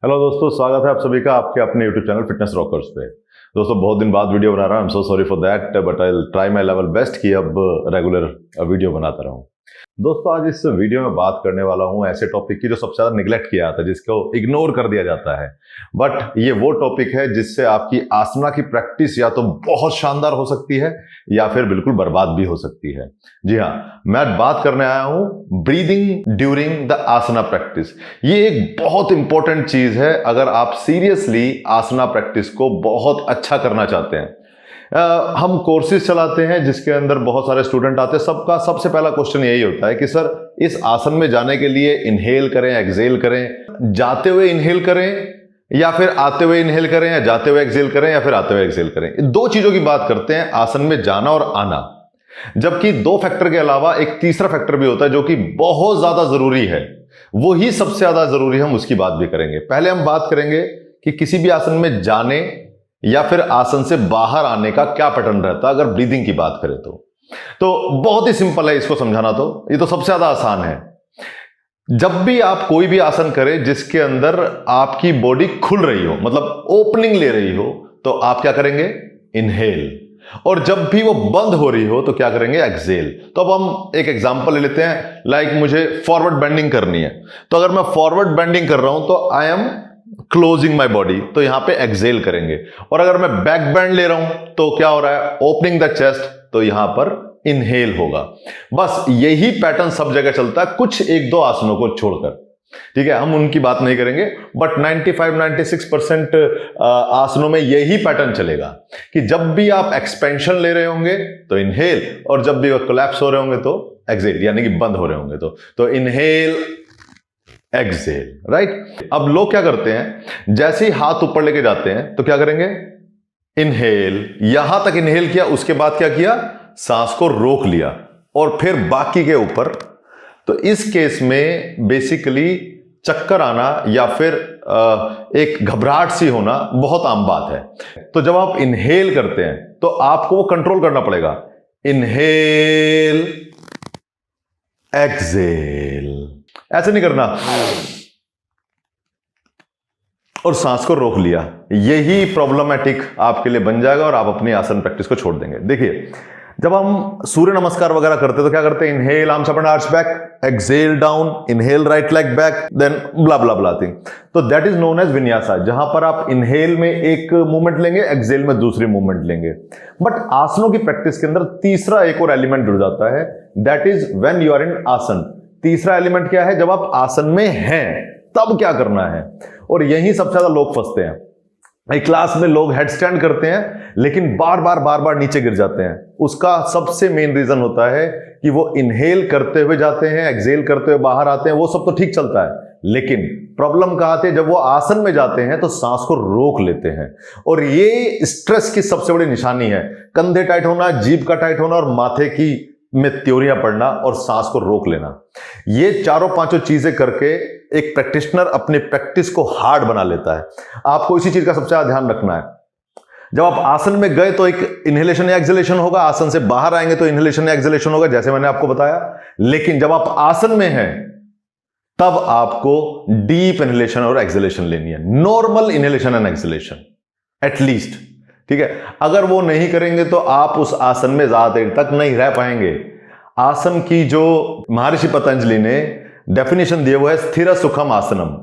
Hello दोस्तों, स्वागत है आप सभी का आपके अपने यूट्यूब चैनल फिटनेस रॉकर्स पे। दोस्तों बहुत दिन बाद वीडियो बना रहा हूँ, I am so sorry for that, but I will try my level best कि अब रेगुलर वीडियो बनाता रहूँ। दोस्तों आज इस वीडियो में बात करने वाला हूँ ऐसे टॉपिक की जो सबसे ज़्यादा निगलेक्ट किया जाता है, जिसको इग्नोर कर दिया जाता है। बट ये वो टॉपिक है जिससे आपकी आसना की प्रैक्टिस या तो बहुत शानदार हो सकती है या फिर बिल्कुल बर्बाद भी हो सकती है। जी हाँ, मैं बात करने आया हूँ breathing during the asana practice. ये एक बहुत इंपॉर्टेंट चीज है अगर आप सीरियसली आसना प्रैक्टिस को बहुत अच्छा करना चाहते हैं। हम कोर्सेज चलाते हैं जिसके अंदर बहुत सारे स्टूडेंट आते हैं। सबका सबसे पहला क्वेश्चन यही होता है कि सर इस आसन में जाने के लिए इनहेल करें, एक्सहेल करें, जाते हुए इनहेल करें या फिर आते हुए इनहेल करें, या जाते हुए एक्सहेल करें या फिर आते हुए एक्सहेल करें। दो चीजों की बात करते हैं, आसन में जाना और आना। जबकि दो फैक्टर के अलावा एक तीसरा फैक्टर भी होता है जो कि बहुत ज्यादा जरूरी है, वो ही सबसे ज्यादा जरूरी है, हम उसकी बात भी करेंगे। पहले हम बात करेंगे कि किसी भी आसन में जाने या फिर आसन से बाहर आने का क्या पैटर्न रहता है अगर ब्रीदिंग की बात करें तो बहुत ही सिंपल है इसको समझाना। तो ये तो सबसे ज्यादा आसान है। जब भी आप कोई भी आसन करें जिसके अंदर आपकी बॉडी खुल रही हो, मतलब ओपनिंग ले रही हो, तो आप क्या करेंगे? इनहेल। और जब भी वो बंद हो रही हो तो क्या करेंगे? एक्सहेल। तो अब हम एक एग्जांपल ले लेते हैं। लाइक मुझे फॉरवर्ड बेंडिंग करनी है, तो अगर मैं फॉरवर्ड बेंडिंग कर रहा हूं तो I am closing my body, तो यहां पे एक्सहेल करेंगे। और अगर मैं बैक बेंड ले रहा हूं तो क्या हो रहा है? ओपनिंग द चेस्ट, तो यहां पर इनहेल होगा। बस यही पैटर्न सब जगह चलता है, कुछ एक दो आसनों को छोड़कर। ठीक है, हम उनकी बात नहीं करेंगे, बट 95-96% आसनों में यही पैटर्न चलेगा कि जब भी आप एक्सपेंशन ले रहे होंगे तो इनहेल, और जब भी वो कोलैप्स हो रहे होंगे तो एक्सहेल, यानी कि बंद हो रहे होंगे तो इनहेल एक्सहेल। राइट। अब लोग क्या करते हैं, जैसे ही हाथ ऊपर लेके जाते हैं तो क्या करेंगे? इनहेल, यहां तक इनहेल किया, उसके बाद क्या किया? सांस को रोक लिया और फिर बाकी के ऊपर। तो इस केस में बेसिकली चक्कर आना या फिर एक घबराहट सी होना बहुत आम बात है। तो जब आप इनहेल करते हैं तो आपको वो कंट्रोल करना पड़ेगा। इनहेल, एक्सहेल, ऐसे नहीं करना और सांस को रोक लिया। यही प्रॉब्लमेटिक आपके लिए बन जाएगा और आप अपनी आसन प्रैक्टिस को छोड़ देंगे। देखिए, जब हम सूर्य नमस्कार वगैरह करते हैं तो क्या करते हैं? Inhale arms up and arch back, exhale down, inhale right leg back, then blah blah blah thing. तो that is known as vinyasa, जहां पर आप इनहेल में एक मूवमेंट लेंगे, एक्सहेल में दूसरी मूवमेंट लेंगे। बट आसनों की प्रैक्टिस के अंदर तीसरा एक और एलिमेंट जुड़ जाता है, that is when you are in asana. तीसरा एलिमेंट क्या है? जब आप आसन में हैं तब क्या करना है? और यही सबसे ज्यादा लोग फंसते हैं। एक क्लास में लोग हेड स्टैंड करते हैं लेकिन बार बार नीचे गिर जाते हैं। उसका सबसे मेन रीजन होता है कि वो इनहेल करते हुए जाते हैं, एक्सहेल करते हुए बाहर आते हैं। वो सब तो ठीक चलता है, लेकिन प्रॉब्लम कहां आती है? जब वो आसन में जाते हैं तो सांस को रोक लेते हैं। और ये स्ट्रेस की सबसे बड़ी निशानी है। कंधे टाइट होना, जीभ का टाइट होना और माथे की में त्योरियां पड़ना और सांस को रोक लेना। ये चारों पांचों चीजें करके एक प्रैक्टिशनर अपनी प्रैक्टिस को हार्ड बना लेता है। आपको इसी चीज का सबसे ज्यादा ध्यान रखना है। जब आप आसन में गए तो एक इनहेलेशन या एक्सहेलेशन होगा, आसन से बाहर आएंगे तो इनहेलेशन या एक्सहेलेशन होगा, जैसे मैंने आपको बताया। लेकिन जब आप आसन में हैं तब आपको डीप इनहेलेशन और एक्सहेलेशन लेनी है, normal inhalation and exhalation at least. ठीक है, अगर वो नहीं करेंगे तो आप उस आसन में ज्यादा देर तक नहीं रह पाएंगे। आसन की जो महर्षि पतंजलि ने डेफिनेशन दिया वो है स्थिर सुखम आसनम।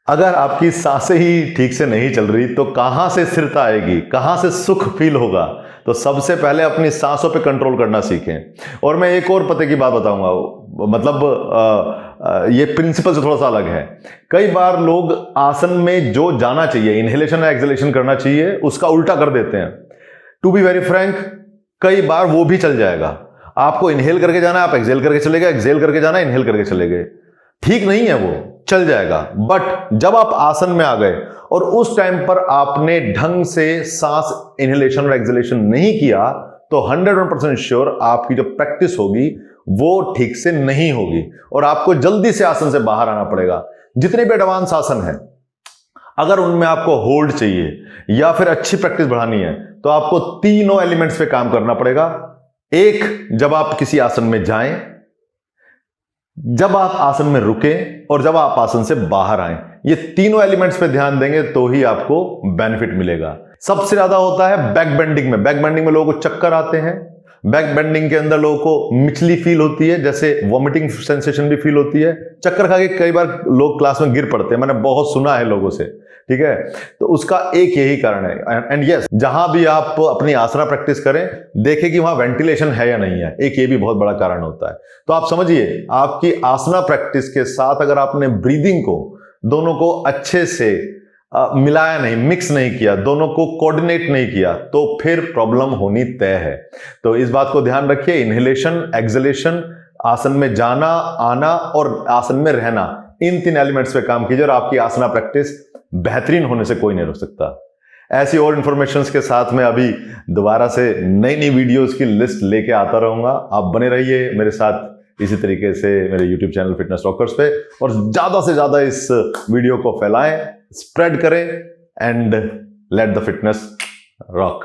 अगर आपकी सांसें ही ठीक से नहीं चल रही तो कहां से स्थिरता आएगी, कहां से सुख फील होगा? तो सबसे पहले अपनी सांसों पे कंट्रोल करना सीखें। और मैं एक और पते की बात बताऊंगा, मतलब ये प्रिंसिपल से थोड़ा सा अलग है। कई बार लोग आसन में जो जाना चाहिए, इनहेलेशन या एक्सहेलेशन करना चाहिए, उसका उल्टा कर देते हैं। टू बी वेरी फ्रैंक, कई बार वो भी चल जाएगा। आपको इनहेल करके जाना है, आप एक्सहेल करके चले गए, एक्सहेल करके जाना है, इनहेल करके चले गए। ठीक नहीं है, वो चल जाएगा। बट जब आप आसन में आ गए और उस टाइम पर आपने ढंग से सांस इनहेलेशन और एक्सहेलेशन नहीं किया तो 100% श्योर आपकी जो प्रैक्टिस होगी वो ठीक से नहीं होगी और आपको जल्दी से आसन से बाहर आना पड़ेगा। जितने भी एडवांस आसन है, अगर उनमें आपको होल्ड चाहिए या फिर अच्छी प्रैक्टिस बढ़ानी है तो आपको तीनों एलिमेंट्स पे काम करना पड़ेगा। एक, जब आप किसी आसन में जाएं, जब आप आसन में रुकें और जब आप आसन से बाहर आएं, ये तीनों एलिमेंट्स पे ध्यान देंगे तो ही आपको बेनिफिट मिलेगा। सबसे ज्यादा होता है बैक बेंडिंग में। बैक बेंडिंग में लोगों को चक्कर आते हैं, बैक बेंडिंग के अंदर लोगों को मिचली फील होती है, जैसे वॉमिटिंग सेंसेशन भी फील होती है, चक्कर खा के कई बार लोग क्लास में गिर पड़ते हैं, मैंने बहुत सुना है लोगों से, ठीक है। तो उसका एक यही कारण है। एंड यस, जहां भी आप अपनी आसना प्रैक्टिस करें, देखें कि वहां वेंटिलेशन है या नहीं है, एक ये भी बहुत बड़ा कारण होता है। तो आप समझिए, आपकी आसना प्रैक्टिस के साथ अगर आपने ब्रीदिंग को, दोनों को अच्छे से मिलाया नहीं, मिक्स नहीं किया, दोनों को कोऑर्डिनेट नहीं किया, तो फिर प्रॉब्लम होनी तय है। तो इस बात को ध्यान रखिए, इनहेलेशन, एक्सहेलेशन, आसन में जाना आना और आसन में रहना, इन 3 एलिमेंट्स पे काम कीजिए और आपकी आसना प्रैक्टिस बेहतरीन होने से कोई नहीं रोक सकता। ऐसी और इंफॉर्मेशंस के साथ में अभी दोबारा से नई नई वीडियोस की लिस्ट लेके आता रहूंगा। आप बने रहिए मेरे साथ इसी तरीके से मेरे YouTube चैनल फिटनेस रॉकर्स पे, और ज्यादा से ज्यादा इस वीडियो को फैलाएं, स्प्रेड करें, and let the fitness rock.